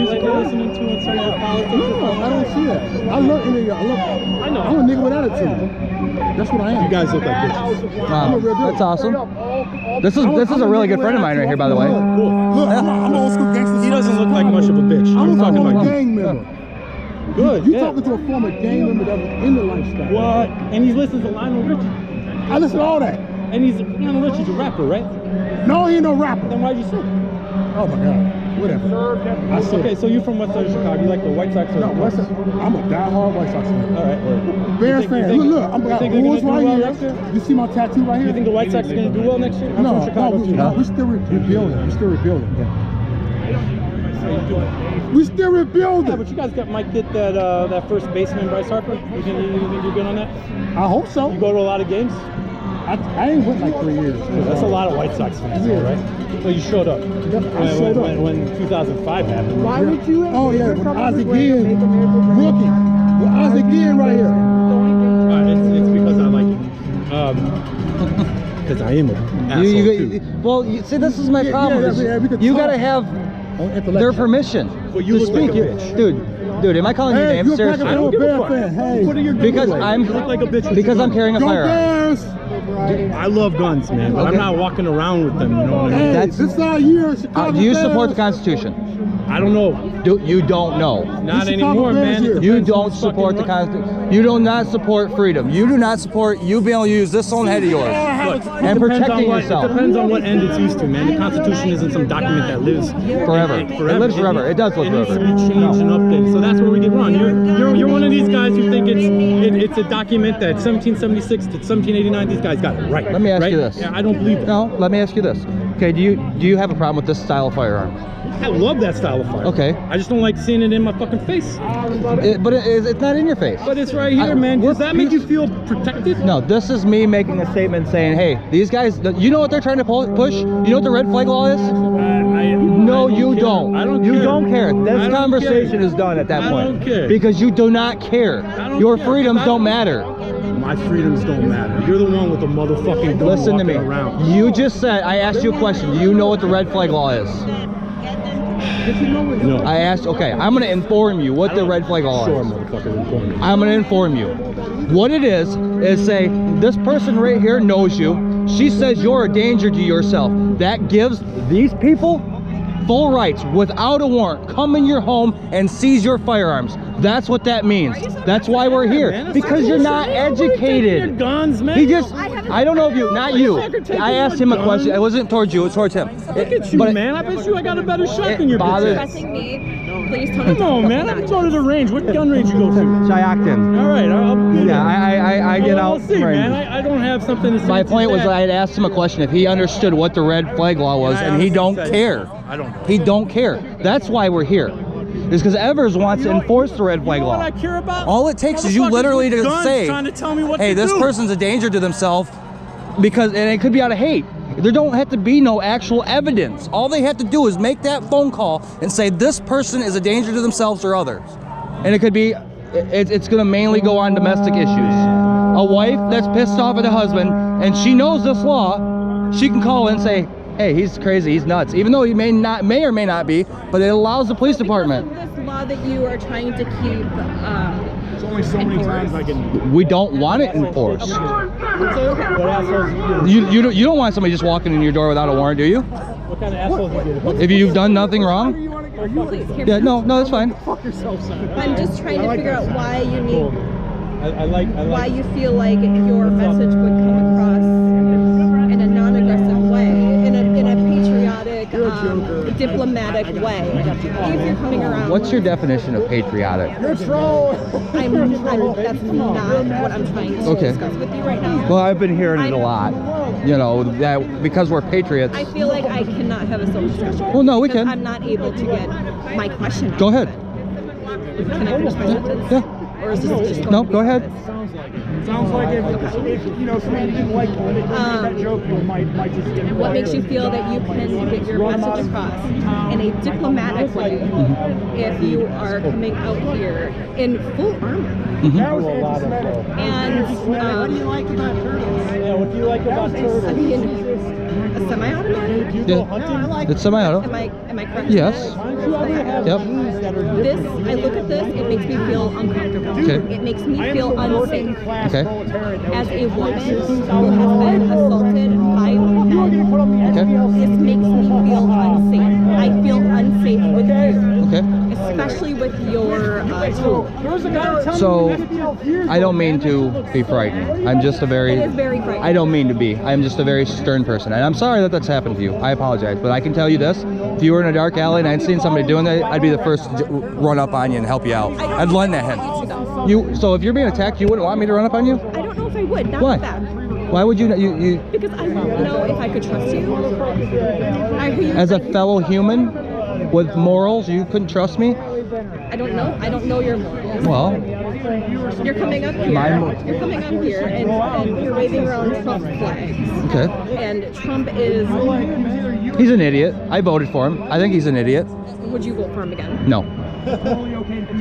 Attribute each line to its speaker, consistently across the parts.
Speaker 1: like you're listening to in some of the politics.
Speaker 2: No, I don't see that. I love any of y'all.
Speaker 1: I know.
Speaker 2: I'm a nigga with attitude. That's what I am.
Speaker 1: You guys look like bitches.
Speaker 2: I'm a real dude.
Speaker 3: That's awesome. This is a really good friend of mine right here, by the way.
Speaker 1: Cool.
Speaker 2: Look, I'm an old school gangster.
Speaker 1: He doesn't look like much of a bitch.
Speaker 2: I'm
Speaker 1: I'm
Speaker 2: a
Speaker 1: talking
Speaker 2: former
Speaker 1: about you.
Speaker 2: gang member.
Speaker 1: Good.
Speaker 2: You
Speaker 1: yeah.
Speaker 2: talking to a former gang member that was in the lifestyle.
Speaker 1: What? And he listens to Lionel Richie.
Speaker 2: I listen to all that.
Speaker 1: And Lionel Richie's a rapper, right?
Speaker 2: No, he ain't no rapper.
Speaker 1: Then why'd you say?
Speaker 2: Oh my God. Whatever. I said.
Speaker 1: Okay, so you're from West Side of Chicago. You like the White Sox? Or
Speaker 2: No, West Side. I'm a diehard White Sox fan.
Speaker 1: All right. Word.
Speaker 2: Bears fan. Look, I'm got Bulls right here. You see my tattoo right here?
Speaker 1: You think the White Sox are going to do well next year? I'm from Chicago too.
Speaker 2: We're still rebuilding. We're still rebuilding. We're still rebuilding.
Speaker 1: Yeah, but you guys might get that first baseman, Bryce Harper. You think you're good on that?
Speaker 2: I hope so.
Speaker 1: You go to a lot of games?
Speaker 2: I ain't went like 3 years.
Speaker 1: That's a lot of White Sox fans, right? So you showed up.
Speaker 2: Yep, I showed up.
Speaker 1: When 2005 happened.
Speaker 4: Why would you?
Speaker 2: Oh yeah, when Ozzie Guillen, rookie. With Ozzie Guillen right here.
Speaker 1: It's because I like it. Because I am an asshole too.
Speaker 3: Well, see, this is my problem. You gotta have their permission
Speaker 1: Well, you
Speaker 3: to
Speaker 1: look like
Speaker 3: speak.
Speaker 1: a bitch.
Speaker 3: Dude, am I calling you names? Seriously.
Speaker 1: I don't give a fuck.
Speaker 2: Hey,
Speaker 1: What are your
Speaker 3: Because
Speaker 1: you look like a bitch.
Speaker 3: because I'm carrying a
Speaker 2: go
Speaker 3: firearm.
Speaker 2: Bears!
Speaker 1: I love guns, man, but I'm not walking around with them. You know what I mean?
Speaker 2: Hey,
Speaker 3: That's-
Speaker 2: this is our year, Chicago
Speaker 3: Do you
Speaker 2: Bears.
Speaker 3: support the Constitution?
Speaker 1: I don't know.
Speaker 3: You don't know.
Speaker 1: Not
Speaker 2: Chicago
Speaker 1: anymore,
Speaker 2: Bears
Speaker 1: man.
Speaker 2: here.
Speaker 1: It
Speaker 3: You
Speaker 1: depends
Speaker 3: don't
Speaker 1: who's
Speaker 3: support the
Speaker 1: fucking
Speaker 3: Constitution. You do not support freedom. You do not support you being able to use this own head of yours
Speaker 1: Look,
Speaker 3: and
Speaker 1: it depends on
Speaker 3: protecting
Speaker 1: what-
Speaker 3: yourself
Speaker 1: It depends on what end it's used to, man. The Constitution isn't some document that lives
Speaker 3: forever. It lives forever. It does live
Speaker 1: It needs to
Speaker 3: forever.
Speaker 1: be changed and updated. So that's where we get wrong. You're one of these guys who think it's a document that 1776 to 1789. These guys got it right.
Speaker 3: Let me ask
Speaker 1: right?
Speaker 3: you this.
Speaker 1: Yeah, I don't believe that.
Speaker 3: No, let me ask you this. Okay, do you have a problem with this style of firearm?
Speaker 1: I love that style of fire.
Speaker 3: Okay.
Speaker 1: I just don't like seeing it in my fucking face.
Speaker 3: But it's not in your face.
Speaker 1: But it's right here, man. Does that make you feel protected?
Speaker 3: No, this is me making a statement saying, hey, these guys, you know what they're trying to push? You know what the red flag law is? No, you don't.
Speaker 1: I don't
Speaker 3: You
Speaker 1: care.
Speaker 3: don't care.
Speaker 1: I
Speaker 3: This
Speaker 1: don't
Speaker 3: conversation
Speaker 1: care.
Speaker 3: is done at that
Speaker 1: I
Speaker 3: point.
Speaker 1: don't care.
Speaker 3: Because you do not care.
Speaker 1: I don't
Speaker 3: Your
Speaker 1: care.
Speaker 3: freedoms
Speaker 1: I
Speaker 3: don't
Speaker 1: don't-
Speaker 3: matter.
Speaker 1: My freedoms don't matter. You're the one with the motherfucking gun
Speaker 3: Listen to me.
Speaker 1: walking around.
Speaker 3: You just said, I asked you a question. Do you know what the red flag law is?
Speaker 1: No.
Speaker 3: I asked, okay, I'm going to inform you what the red flag law
Speaker 1: Sure,
Speaker 3: is.
Speaker 1: motherfucker, inform me.
Speaker 3: I'm going to inform you. What it is say, this person right here knows you. She says you're a danger to yourself. That gives these people full rights without a warrant. Come in your home and seize your firearms. That's what that means. That's why we're here. Because you're not educated.
Speaker 1: Guns, man.
Speaker 3: He just, I don't know if you, not you. I asked him a question. It wasn't towards you, it's towards him.
Speaker 1: Look at you, man. I bet you I got a better shot than your
Speaker 3: bothers-
Speaker 1: bitch ass.
Speaker 4: Pressing me. Please tell
Speaker 1: Come on, man. I'm going to the range. What gun range you go to?
Speaker 3: Chayakton.
Speaker 1: All right. I'll
Speaker 3: Yeah, I get out.
Speaker 1: We'll see, man. I don't have something to say.
Speaker 3: My
Speaker 1: to
Speaker 3: point was
Speaker 1: that.
Speaker 3: I had asked him a question if he understood what the red flag law was, and he don't care.
Speaker 1: I don't know.
Speaker 3: He don't care. That's why we're here. It's because Evers wants to enforce the red flag
Speaker 1: You know what
Speaker 3: law.
Speaker 1: I care about?
Speaker 3: All it takes is you
Speaker 1: Motherfuckers
Speaker 3: literally
Speaker 1: with
Speaker 3: to
Speaker 1: guns
Speaker 3: say,
Speaker 1: trying to tell me what
Speaker 3: hey,
Speaker 1: to
Speaker 3: this
Speaker 1: do.
Speaker 3: person's a danger to themselves, because, and it could be out of hate. There don't have to be no actual evidence. All they have to do is make that phone call and say this person is a danger to themselves or others. And it could be, it's going to mainly go on domestic issues. A wife that's pissed off at a husband and she knows this law, she can call and say, hey, he's crazy, he's nuts. Even though he may or may not be, but it allows the police department.
Speaker 4: Because of this law that you are trying to keep.
Speaker 1: There's only so many times I can.
Speaker 3: We don't want it enforced.
Speaker 1: What assholes you do?
Speaker 3: You don't want somebody just walking in your door without a warrant, do you?
Speaker 1: What kind of assholes you do?
Speaker 3: If you've done nothing wrong?
Speaker 4: Please hear
Speaker 3: Yeah,
Speaker 4: me.
Speaker 3: no, that's fine.
Speaker 1: Fuck yourself, son.
Speaker 4: I'm just trying to figure out why you
Speaker 1: Cool.
Speaker 4: need,
Speaker 1: I like.
Speaker 4: why you feel like your message would come across in a non-aggressive way, in a patriotic, diplomatic way. If you're coming around.
Speaker 3: What's your definition of patriotic?
Speaker 4: that's not what I'm trying to
Speaker 3: Okay.
Speaker 4: discuss with you right now.
Speaker 3: Well, I've been hearing it a lot. You know, that because we're patriots.
Speaker 4: I feel like I cannot have a social discussion.
Speaker 3: Well, no, we
Speaker 4: because
Speaker 3: can.
Speaker 4: I'm not able to get my question out.
Speaker 3: Go ahead.
Speaker 4: Can I finish my sentence?
Speaker 3: Yeah.
Speaker 4: Or is this just going
Speaker 3: No,
Speaker 4: to be
Speaker 3: go
Speaker 4: like
Speaker 3: ahead.
Speaker 4: this?
Speaker 1: Sounds like if you know somebody didn't like that joke, you might just get.
Speaker 4: What makes you feel that you can get your message across in a diplomatic way if you are coming out here in full armor?
Speaker 1: That was anti-Semitic.
Speaker 4: And
Speaker 1: What do you like about turtles? Yeah, what do you like about turtles?
Speaker 4: I mean, a semi-automatic?
Speaker 1: Do you go hunting?
Speaker 3: It's semi-auto.
Speaker 4: Am I correct?
Speaker 3: Yes.
Speaker 4: is that
Speaker 3: Yep.
Speaker 4: this, I look at this, it makes me feel uncomfortable.
Speaker 3: Okay.
Speaker 4: It makes me feel unsafe.
Speaker 3: Okay.
Speaker 4: As a woman who has been assaulted by men,
Speaker 3: Okay.
Speaker 4: this makes me feel unsafe. I feel unsafe with you,
Speaker 3: Okay.
Speaker 4: especially with your tone.
Speaker 3: So, I don't mean to be frightened. I'm just a very...
Speaker 4: It is very frightening.
Speaker 3: I don't mean to be. I'm just a very stern person. And I'm sorry that that's happened to you. I apologize. But I can tell you this. If you were in a dark alley and I'd seen somebody doing that, I'd be the first to run up on you and help you out. I'd lend a hand. So if you're being attacked, you wouldn't want me to run up on you?
Speaker 4: I don't know if I would. Not
Speaker 3: Why?
Speaker 4: with that.
Speaker 3: Why would you not? You
Speaker 4: Because I wouldn't know if I could trust you.
Speaker 3: as a fellow human with morals, you couldn't trust me?
Speaker 4: I don't know. I don't know your morals.
Speaker 3: Well,
Speaker 4: You're coming up here. You're coming up here and you're waving around Trump flags.
Speaker 3: okay.
Speaker 4: And Trump is.
Speaker 3: He's an idiot. I voted for him. I think he's an idiot.
Speaker 4: Would you vote for him again?
Speaker 3: No.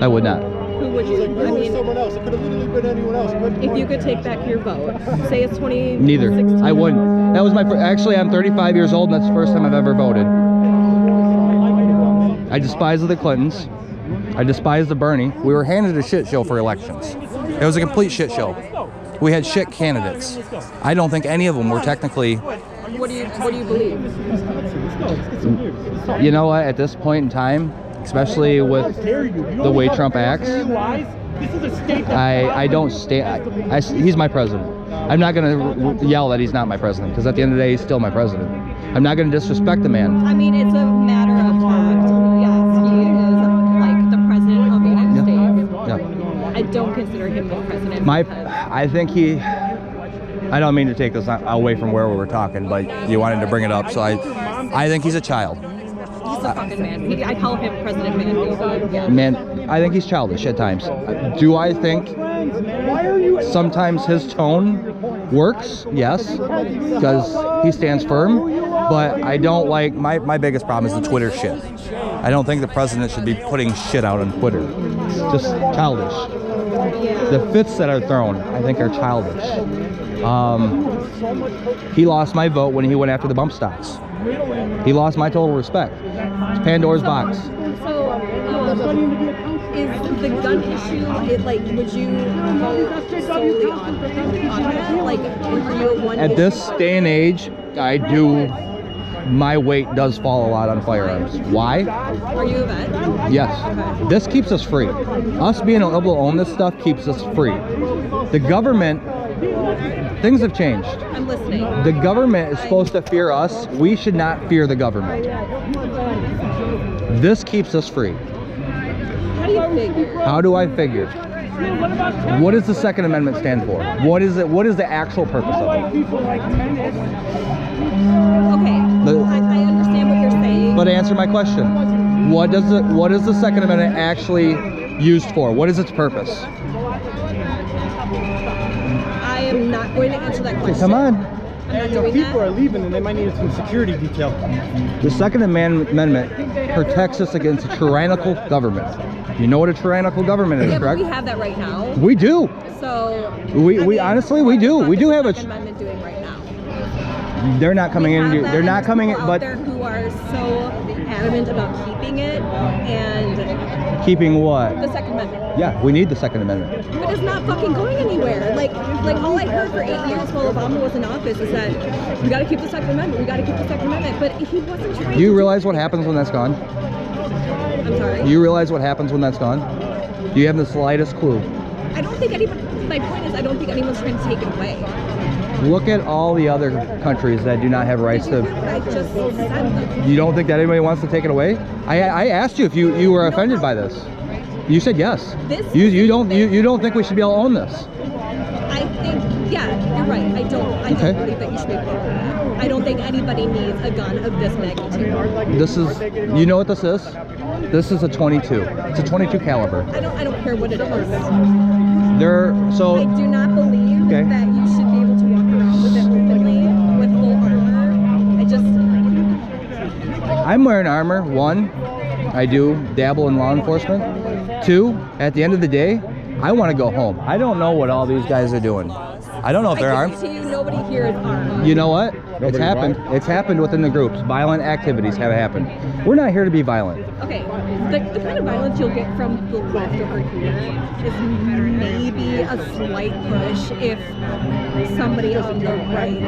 Speaker 3: I would not.
Speaker 4: Who would you? I mean,
Speaker 2: Someone else. It could have literally been anyone else.
Speaker 4: if you could take back your vote, say it's 20.
Speaker 3: Neither. I wouldn't. That was my actually, I'm 35 years old and that's the first time I've ever voted. I despise the Clintons. I despise the Bernie. We were handed a shit show for elections. It was a complete shit show. We had shit candidates. I don't think any of them were technically...
Speaker 4: What do you believe?
Speaker 3: You know what? At this point in time, especially with the way Trump acts, I don't stand. He's my president. I'm not going to yell that he's not my president because at the end of the day, he's still my president. I'm not going to disrespect the man.
Speaker 4: I mean, it's a matter of fact. Yes, he is like the president of the United States.
Speaker 3: Yeah.
Speaker 4: I don't consider him the president.
Speaker 3: I think he. I don't mean to take this away from where we were talking, but you wanted to bring it up, so I think he's a child.
Speaker 4: He's a fucking man. I call him President Man. Yeah.
Speaker 3: Man, I think he's childish at times. Do I think sometimes his tone works? Yes, because he stands firm. But I don't like, my biggest problem is the Twitter shit. I don't think the president should be putting shit out on Twitter. Just childish. The fits that are thrown, I think, are childish. He lost my vote when he went after the bump stocks. He lost my total respect. It's Pandora's box.
Speaker 4: So, is the gun issue, would you vote solely on that? Like, are you a one
Speaker 3: At this day and age, my weight does fall a lot on firearms. Why?
Speaker 4: Are you a vet?
Speaker 3: Yes.
Speaker 4: Okay.
Speaker 3: This keeps us free. Us being able to own this stuff keeps us free. The government, things have changed.
Speaker 4: I'm listening.
Speaker 3: The government is supposed to fear us. We should not fear the government. This keeps us free.
Speaker 4: How do you figure?
Speaker 3: How do I figure? What does the Second Amendment stand for? What is it? What is the actual purpose of it?
Speaker 4: Okay, I understand what you're saying.
Speaker 3: But answer my question. What is the Second Amendment actually used for? What is its purpose?
Speaker 4: I am not going to answer that question.
Speaker 3: Come on.
Speaker 4: I'm not doing
Speaker 1: People are
Speaker 4: that.
Speaker 1: leaving and they might need some security detail.
Speaker 3: The Second Amendment protects us against a tyrannical government. You know what a tyrannical government is,
Speaker 4: Yeah, but
Speaker 3: correct?
Speaker 4: we have that right now.
Speaker 3: We do.
Speaker 4: So
Speaker 3: We honestly, we do. We do have a.
Speaker 4: Second Amendment doing right now.
Speaker 3: They're not coming
Speaker 4: We
Speaker 3: in.
Speaker 4: have that,
Speaker 3: They're not
Speaker 4: and
Speaker 3: coming in,
Speaker 4: people out
Speaker 3: but
Speaker 4: there who are so adamant about keeping it and
Speaker 3: keeping what?
Speaker 4: the Second Amendment.
Speaker 3: Yeah, we need the Second Amendment.
Speaker 4: But it's not fucking going anywhere. Like all I heard for 8 years while Obama was in office is that we got to keep the Second Amendment. We got to keep the Second Amendment. But he wasn't trying.
Speaker 3: Do you realize what happens when that's gone?
Speaker 4: I'm sorry.
Speaker 3: Do you realize what happens when that's gone? Do you have the slightest clue?
Speaker 4: I don't think anyone. My point is, I don't think anyone's trying to take it away.
Speaker 3: Look at all the other countries that do not have rights
Speaker 4: Did you
Speaker 3: to.
Speaker 4: hear what I just said?
Speaker 3: You don't think that anybody wants to take it away? I asked you if you were offended by this. You said yes. You don't think we should be able to own this?
Speaker 4: I think, yeah, you're right. I don't
Speaker 3: Okay.
Speaker 4: believe that you should be able to own that. I don't think anybody needs a gun of this magnitude.
Speaker 3: This is, you know what this is? This is a 22. It's a 22 caliber.
Speaker 4: I don't care what it is.
Speaker 3: So
Speaker 4: I do not believe
Speaker 3: Okay.
Speaker 4: that you should be able to walk around with it openly with full armor.
Speaker 3: I'm wearing armor. One, I do dabble in law enforcement. Two, at the end of the day, I want to go home. I don't know what all these guys are doing. I don't know if they're armed.
Speaker 4: I guarantee you nobody here is armed.
Speaker 3: You know what?
Speaker 2: Nobody
Speaker 3: It's happened.
Speaker 2: violent?
Speaker 3: It's happened within the groups. Violent activities have happened. We're not here to be violent.
Speaker 4: Okay, the kind of violence you'll get from the left over here is maybe a slight push if somebody on the right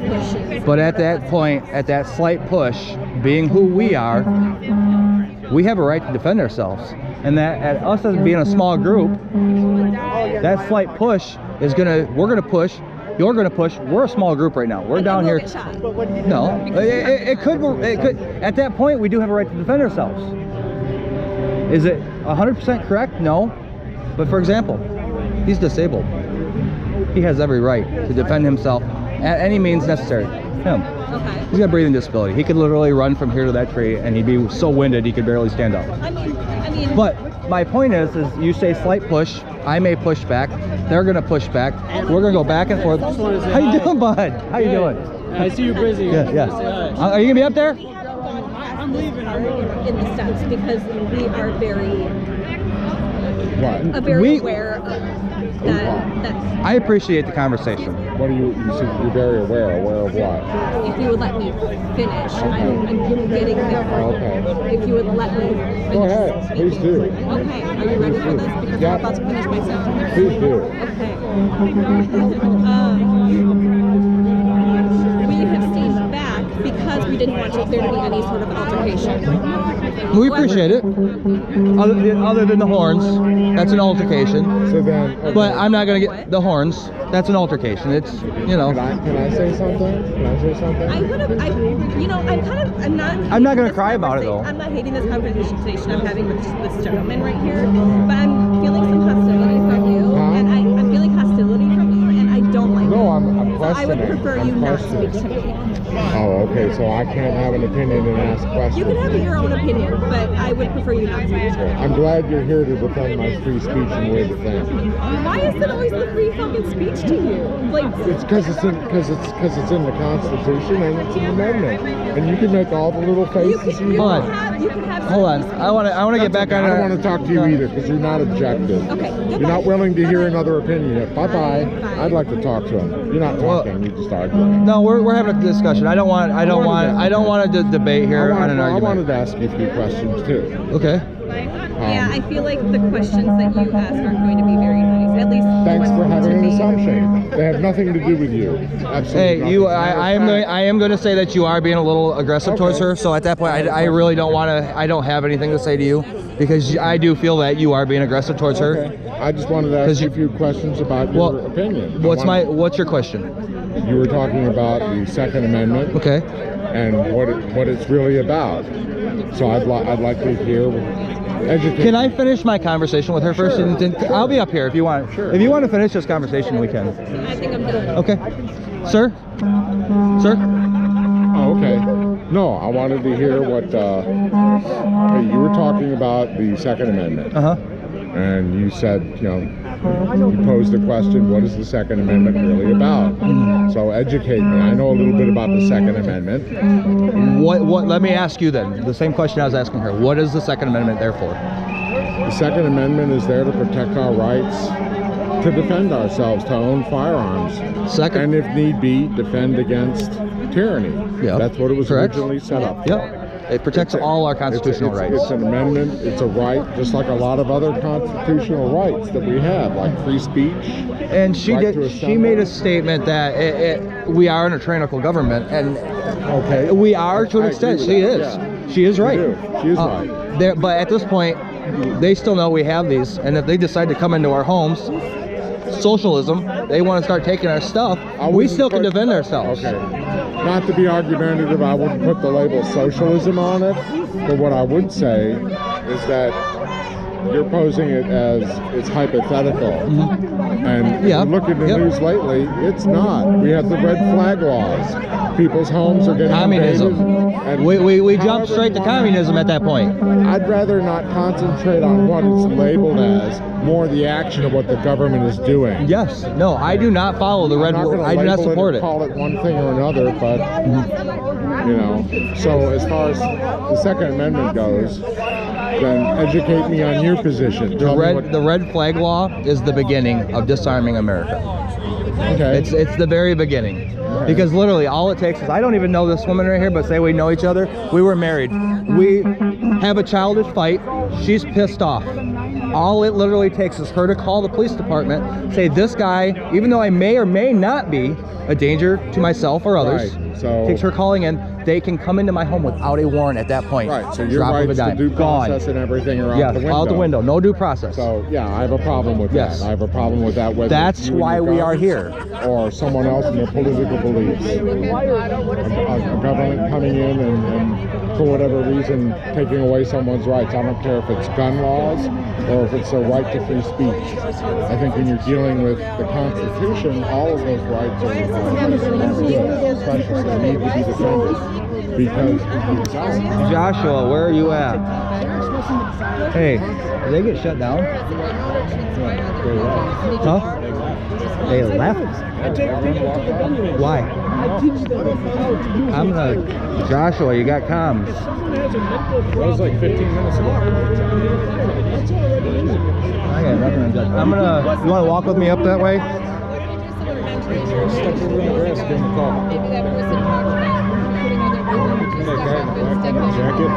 Speaker 4: pushes.
Speaker 3: But at that point, at that slight push, being who we are, we have a right to defend ourselves. And that at us as being a small group, that slight push is we're gonna push, you're gonna push. We're a small group right now. We're down here.
Speaker 4: Get shot.
Speaker 3: No, it could. At that point, we do have a right to defend ourselves. Is it 100% correct? No. But for example, he's disabled. He has every right to defend himself at any means necessary. Him.
Speaker 4: Okay.
Speaker 3: He's got a breathing disability. He could literally run from here to that tree, and he'd be so winded he could barely stand up.
Speaker 4: I mean.
Speaker 3: But my point is you say slight push. I may push back. They're gonna push back. We're gonna go back and forth. How you doing, bud? How you doing?
Speaker 1: I see you're busy.
Speaker 3: Yeah, yeah. Are you gonna be up there?
Speaker 4: I'm leaving in the steps because we are very aware of that.
Speaker 3: I appreciate the conversation.
Speaker 2: What do you said you're very aware of what?
Speaker 4: If you would let me finish, I'm getting there.
Speaker 2: Okay.
Speaker 4: If you would let me finish.
Speaker 2: Go ahead, please do.
Speaker 4: Okay, are you ready for this? Because
Speaker 2: Yeah.
Speaker 4: I'm about to finish myself.
Speaker 2: Please do.
Speaker 4: Okay. We have stayed back because we didn't want there to be any sort of altercation.
Speaker 3: We appreciate it. Other than the horns, that's an altercation.
Speaker 2: So then,
Speaker 3: But I'm not gonna get the horns. That's an altercation. It's
Speaker 2: can I say something? Can I say something?
Speaker 4: I'm
Speaker 3: not gonna cry about it, though.
Speaker 4: I'm not hating this conversation I'm having with this gentleman right here, but I'm feeling some hostility from you, and I'm feeling hostility from you, and I don't like it.
Speaker 2: No, I'm
Speaker 4: So I would
Speaker 2: questioning.
Speaker 4: prefer you not speak to me.
Speaker 2: Oh, okay. So I can't have an opinion and ask questions.
Speaker 4: You can have your own opinion, but I would prefer you not speak to me.
Speaker 2: I'm glad you're here to defend my free speech and way to think.
Speaker 4: Why is it always the free fucking speech to you? Like,
Speaker 2: It's because it's in the Constitution and it's an amendment, and you can make all the little faces you
Speaker 3: Hold
Speaker 2: want.
Speaker 3: on.
Speaker 4: you can have.
Speaker 3: Hold on. I want to get back on.
Speaker 2: I don't want to talk to you either because you're not objective.
Speaker 4: Okay,
Speaker 2: You're
Speaker 4: goodbye.
Speaker 2: not willing to hear
Speaker 4: Bye-bye.
Speaker 2: another opinion yet. Bye bye.
Speaker 4: Bye.
Speaker 2: I'd like to talk to him. You're not talking. You're just arguing.
Speaker 3: No, we're having a discussion. I don't want to debate here on an
Speaker 2: I wanted
Speaker 3: argument.
Speaker 2: to ask you a few questions too.
Speaker 3: Okay.
Speaker 4: Yeah, I feel like the questions that you ask aren't going to be very nice. At least
Speaker 2: Thanks
Speaker 4: the
Speaker 2: for
Speaker 4: ones
Speaker 2: having
Speaker 4: to
Speaker 2: an
Speaker 4: me.
Speaker 2: assumption. They have nothing to do with you. Absolutely.
Speaker 3: Hey,
Speaker 2: nothing.
Speaker 3: you.
Speaker 2: Matter of
Speaker 3: I am going to say that you are being a little aggressive towards
Speaker 2: Okay.
Speaker 3: her. So at that point, I really don't want to. I don't have anything to say to you because I do feel that you are being aggressive towards her.
Speaker 2: Okay. I just wanted to ask you a few questions about your opinion.
Speaker 3: What's your question?
Speaker 2: You were talking about the Second Amendment.
Speaker 3: Okay.
Speaker 2: And what it's really about. So I'd like to hear. Educate.
Speaker 3: Can I finish my conversation with her first?
Speaker 2: Sure.
Speaker 3: And then I'll be up here if you want.
Speaker 2: Sure.
Speaker 3: If you want to finish this conversation, we can.
Speaker 4: I think I'm done.
Speaker 3: Okay. Sir? Sir?
Speaker 2: Oh, okay. No, I wanted to hear what you were talking about the Second Amendment.
Speaker 3: Uh-huh.
Speaker 2: And you said, you posed the question, what is the Second Amendment really about? So educate me. I know a little bit about the Second Amendment.
Speaker 3: Let me ask you then, the same question I was asking her. What is the Second Amendment there for?
Speaker 2: The Second Amendment is there to protect our rights, to defend ourselves, to own firearms. And if need be, defend against tyranny.
Speaker 3: Yeah.
Speaker 2: That's what it was
Speaker 3: Correct.
Speaker 2: originally set up for.
Speaker 3: Yep. It protects all our constitutional rights.
Speaker 2: It's an amendment. It's a right, just like a lot of other constitutional rights that we have, like free speech.
Speaker 3: And she
Speaker 2: right to
Speaker 3: did. She
Speaker 2: assemble.
Speaker 3: made a statement that we are in a tyrannical government, and
Speaker 2: Okay.
Speaker 3: we are to an
Speaker 2: I
Speaker 3: extent.
Speaker 2: agree
Speaker 3: She
Speaker 2: with
Speaker 3: is.
Speaker 2: that, yeah.
Speaker 3: She is right.
Speaker 2: She is right.
Speaker 3: But at this point, they still know we have these, and if they decide to come into our homes, socialism, they want to start taking our stuff. We still can defend ourselves.
Speaker 2: Okay. Not to be argumentative, I wouldn't put the label socialism on it, but what I would say is that you're posing it as it's hypothetical. And if
Speaker 3: Yeah.
Speaker 2: you look at the news lately, it's not. We have the red flag laws. People's homes are getting
Speaker 3: Communism.
Speaker 2: invaded, and
Speaker 3: We jump
Speaker 2: however
Speaker 3: straight to
Speaker 2: you wanna-
Speaker 3: communism at that point.
Speaker 2: I'd rather not concentrate on what it's labeled as, more the action of what the government is doing.
Speaker 3: Yes. No, I do not follow the red.
Speaker 2: I'm not gonna
Speaker 3: I do not
Speaker 2: label
Speaker 3: support
Speaker 2: or
Speaker 3: it.
Speaker 2: Call it one thing or another, but So as far as the Second Amendment goes, then educate me on your position. Tell me what-
Speaker 3: The red flag law is the beginning of disarming America.
Speaker 2: Okay.
Speaker 3: It's the very beginning. Because literally all it takes is, I don't even know this woman right here, but say we know each other. We were married. We have a childish fight. She's pissed off. All it literally takes is her to call the police department, say this guy, even though I may or may not be a danger to myself or others,
Speaker 2: Right, so-
Speaker 3: takes her calling in, they can come into my home without a warrant at that point.
Speaker 2: Right, so your
Speaker 3: Drop of a
Speaker 2: rights to
Speaker 3: dime.
Speaker 2: due
Speaker 3: Gone.
Speaker 2: process and everything are out
Speaker 3: Yes,
Speaker 2: the window.
Speaker 3: out the window. No due process.
Speaker 2: So, yeah, I have a problem with
Speaker 3: Yes.
Speaker 2: that. I have a problem with that. Whether
Speaker 3: That's
Speaker 2: it's you and
Speaker 3: why
Speaker 2: your
Speaker 3: we are
Speaker 2: guns
Speaker 3: here.
Speaker 2: Or someone else in their political beliefs. A government coming in and for whatever reason, taking away someone's rights. I don't care if it's gun laws or if it's a right to free speech. I think when you're dealing with the Constitution, all of those rights are precious and need to be defended. Because if you don't,
Speaker 3: Joshua, where are you at? Hey, did they get shut down? Huh? They left? Why? I'm gonna... Joshua, you got comms.
Speaker 2: that was like 15 minutes ago.
Speaker 3: I got nothing on Joshua. I'm gonna... You wanna walk with me up that way?
Speaker 2: Step over in the grass, give him a call.
Speaker 4: Maybe that person talked about putting on their room, just stuff up and sticking
Speaker 2: Jacket.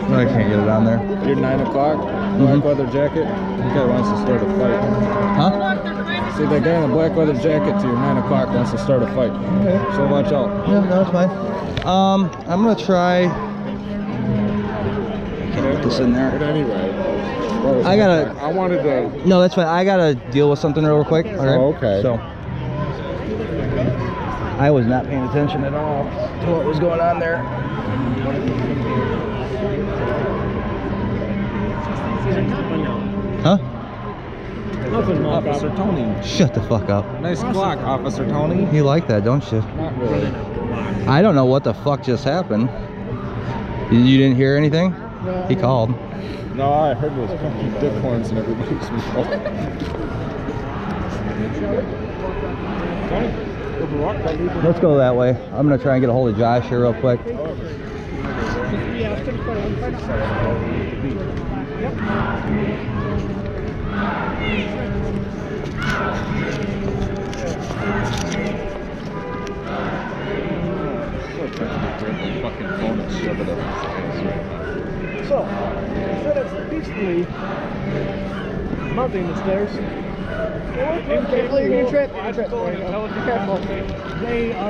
Speaker 3: No, I can't get it on there.
Speaker 5: Your 9 o'clock black leather jacket. That guy wants to start a fight.
Speaker 3: Huh?
Speaker 5: See that guy in the black leather jacket to your 9 o'clock wants to start a fight.
Speaker 3: Okay.
Speaker 5: So watch out.
Speaker 3: Yeah, no, it's fine. I'm gonna try... Put this in
Speaker 2: But
Speaker 3: there.
Speaker 2: anyway, what was
Speaker 3: I
Speaker 2: my
Speaker 3: gotta-
Speaker 2: point? I wanted to.
Speaker 3: No, that's fine. I gotta deal with something real quick. Okay.
Speaker 2: Oh, okay.
Speaker 3: So, I was not paying attention at all to what was going on there. Huh?
Speaker 5: Nothing, Officer Tony.
Speaker 3: Shut the fuck up.
Speaker 5: Nice clock, Officer Tony.
Speaker 3: You like that, don't you?
Speaker 5: Not really.
Speaker 3: I don't know what the fuck just happened. You didn't hear anything? He called.
Speaker 2: No, I heard those funky dick horns and everybody's mouth.
Speaker 3: Let's go that way. I'm gonna try and get a hold of Josh here real quick.
Speaker 6: So, instead of peacefully mounting the stairs, you're gonna trip. You're gonna trip. Be careful. They are